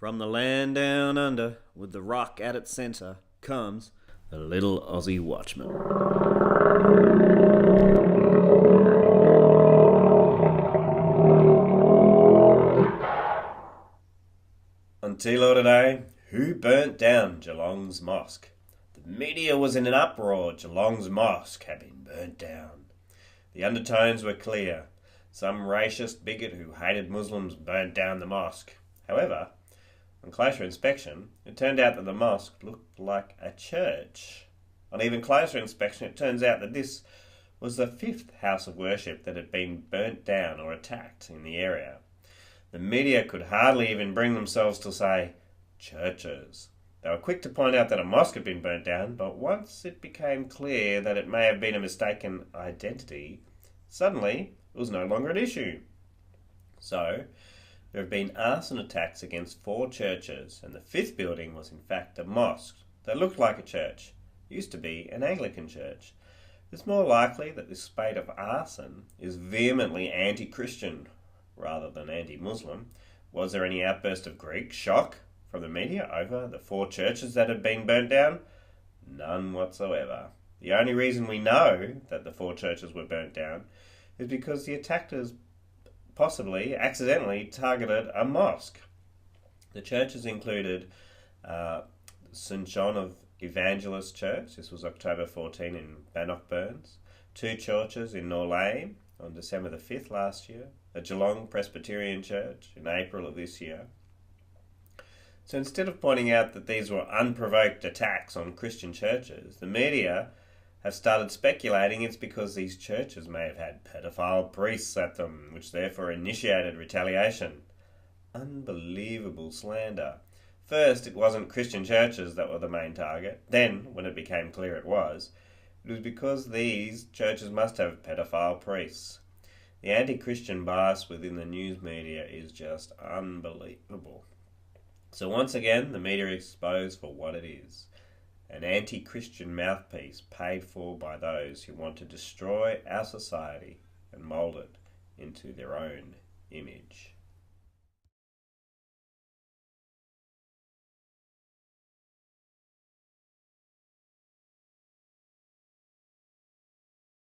From the land down under, with the rock at its centre, comes the little Aussie watchman. On TLAW today, who burnt down Geelong's mosque? The media was in an uproar. Geelong's mosque had been burnt down. The undertones were clear. Some racist bigot who hated Muslims burnt down the mosque. However, on closer inspection, it turned out that the mosque looked like a church. On even closer inspection, it turns out that this was the fifth house of worship that had been burnt down or attacked in the area. The media could hardly even bring themselves to say churches. They were quick to point out that a mosque had been burnt down, but once it became clear that it may have been a mistaken identity, suddenly it was no longer an issue. So, there have been arson attacks against 4 churches, and the 5th building was in fact a mosque that looked like a church. It used to be an Anglican church. It's more likely that this spate of arson is vehemently anti-Christian rather than anti-Muslim. Was there any outburst of Greek shock from the media over the 4 churches that had been burnt down? None whatsoever. The only reason we know that the 4 churches were burnt down is because the attackers possibly accidentally targeted a mosque. The churches included St John of Evangelist Church. This was October 14 in Bannockburns. 2 churches in Norlane on December the 5th last year. A Geelong Presbyterian Church in April of this year. So instead of pointing out that these were unprovoked attacks on Christian churches, the media have started speculating it's because these churches may have had pedophile priests at them, which therefore initiated retaliation. Unbelievable slander. First, it wasn't Christian churches that were the main target. Then, when it became clear it was because these churches must have pedophile priests. The anti-Christian bias within the news media is just unbelievable. So once again, the media is exposed for what it is. An anti-Christian mouthpiece paid for by those who want to destroy our society and mould it into their own image.